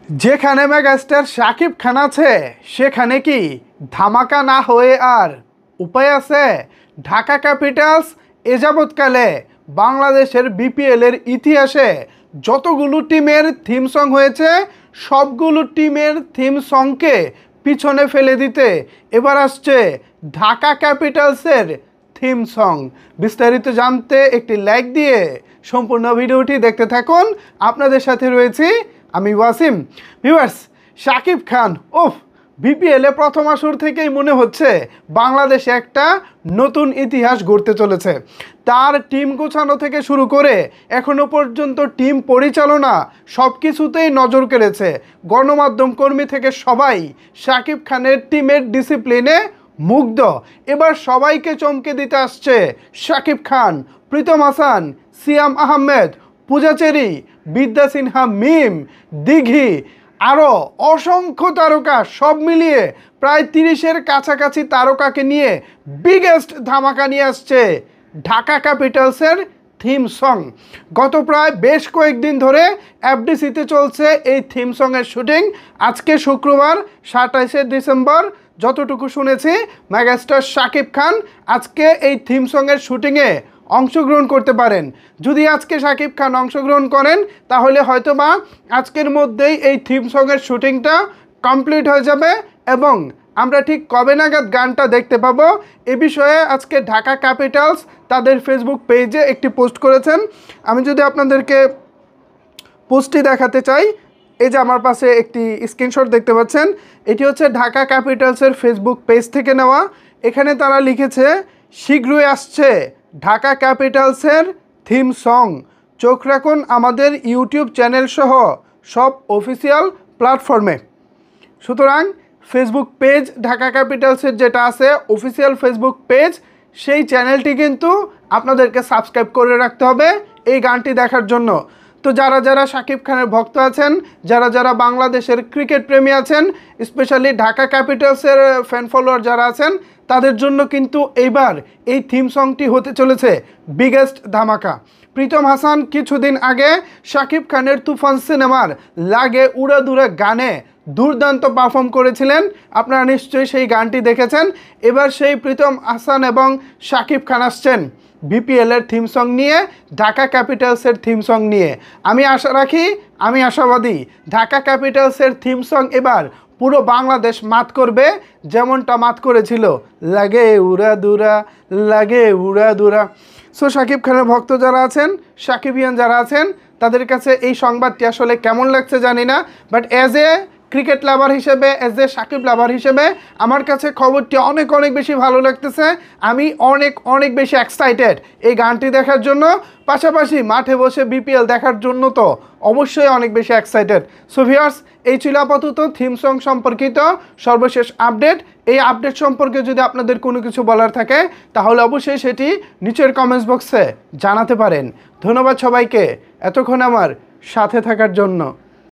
যেখানে মেগাস্টার শাকিব খান আছে সেখানে কি ধামাকা না হয়ে আর উপায় আছে? ঢাকা ক্যাপিটালস এ যাবৎকালে বাংলাদেশের বিপিএলের ইতিহাসে যতগুলো টিমের থিম সং হয়েছে সবগুলো টিমের থিম সংকে পিছনে ফেলে দিতে এবার আসছে ঢাকা ক্যাপিটালসের থিম সং। বিস্তারিত জানতে একটি লাইক দিয়ে সম্পূর্ণ ভিডিওটি দেখতে থাকুন। আপনাদের সাথে রয়েছি আমি ওয়াসিম। ভিউয়ার্স, শাকিব খান বিপিএলে প্রথম আসর থেকেই মনে হচ্ছে বাংলাদেশে একটা নতুন ইতিহাস গড়তে চলেছে। তার টিম গোছানো থেকে শুরু করে এখনো পর্যন্ত টিম পরিচালনা সব কিছুতেই নজর কেড়েছে। গণমাধ্যম কর্মী থেকে সবাই শাকিব খানের টিমের ডিসিপ্লিনে মুগ্ধ। এবার সবাইকে চমকে দিতে আসছে শাকিব খান, প্রীতম হাসান, সিয়াম আহমেদ, পূজাচেরি, বিদ্যা সিনহা, মিম, দিঘি, আরও অসংখ্য তারকা, সব মিলিয়ে প্রায় 30-এর কাছাকাছি তারকাকে নিয়ে বিগেস্ট ধামাকা নিয়ে আসছে ঢাকা ক্যাপিটালসের থিম সং। গত প্রায় বেশ কয়েকদিন ধরে এফডিসিতে চলছে এই থিম সংয়ের শুটিং। আজকে শুক্রবার 27শে ডিসেম্বর, যতটুকু শুনেছি মেগাস্টার শাকিব খান আজকে এই থিম সংয়ের শুটিংয়ে অংশগ্রহণ করতে পারেন। যদি আজকে শাকিব খান অংশগ্রহণ করেন তাহলে হয়তোবা আজকের মধ্যেই এই থিম সংয়ের শুটিংটা কমপ্লিট হয়ে যাবে এবং আমরা ঠিক কবে নাগাদ গানটা দেখতে পাবো এ বিষয়ে আজকে ঢাকা ক্যাপিটালস তাদের ফেসবুক পেজে একটি পোস্ট করেছেন। আমি যদি আপনাদেরকে পোস্টটি দেখাতে চাই, এই যে আমার পাশে একটি স্ক্রিনশট দেখতে পাচ্ছেন, এটি হচ্ছে ঢাকা ক্যাপিটালসের ফেসবুক পেজ থেকে নেওয়া। এখানে তারা লিখেছে, শীঘ্রই আসছে ঢাকা ক্যাপিটালসের থিম সং, চোখ রাখুন আমাদের ইউটিউব চ্যানেল সহ সব অফিসিয়াল প্ল্যাটফর্মে। সুতরাং ফেসবুক পেজ ঢাকা ক্যাপিটালসের যেটা আছে অফিসিয়াল ফেসবুক পেজ, সেই চ্যানেলটি কিন্তু আপনাদেরকে সাবস্ক্রাইব করে রাখতে হবে এই গানটি দেখার জন্য। তো যারা যারা শাকিব খানের ভক্ত আছেন, যারা যারা বাংলাদেশের ক্রিকেট প্রেমী আছেন, স্পেশালি ঢাকা ক্যাপিটালসের ফ্যান ফলোয়ার যারা আছেন, তাদের জন্য কিন্তু এইবার এই থিম সংটি হতে চলেছে বিগেস্ট ধামাকা। প্রীতম হাসান কিছুদিন আগে শাকিব খানের তুফান সিনেমার লাগে উড়াদুরা গানে দুর্দান্ত পারফর্ম করেছিলেন, আপনারা নিশ্চয়ই সেই গানটি দেখেছেন। এবার সেই প্রীতম হাসান এবং শাকিব খান আসছেন বিপিএলের থিম সং নিয়ে, ঢাকা ক্যাপিটালসের থিম সং নিয়ে। আমি আশা রাখি, আমি আশাবাদী ঢাকা ক্যাপিটালসের থিম সং এবার পুরো বাংলাদেশ মাত করবে, যেমনটা মাত করেছিল লাগে উড়াদুরা, লাগে উড়াদুরা। সো শাকিব খানের ভক্ত যারা আছেন, শাকিবিয়ান যারা আছেন, তাদের কাছে এই সংবাদটি আসলে কেমন লাগছে জানি না, বাট অ্যাজ এ ক্রিকেট লাভার হিসেবে, অ্যাজ এ শাকিব লাভার হিসেবে আমার কাছে খবরটি অনেক অনেক বেশি ভালো লাগতেছে। আমি অনেক বেশি এক্সাইটেড এই গানটি দেখার জন্য, পাশাপাশি মাঠে বসে বিপিএল দেখার জন্য তো অবশ্যই অনেক বেশি এক্সাইটেড। সো ভিউয়ার্স, এই ছিল আপাতত থিম সং সম্পর্কিত সর্বশেষ আপডেট। এই আপডেট সম্পর্কে যদি আপনাদের কোনো কিছু বলার থাকে তাহলে অবশ্যই সেটি নিচের কমেন্টস বক্সে জানাতে পারেন। ধন্যবাদ সবাইকে এতক্ষণ আমার সাথে থাকার জন্য।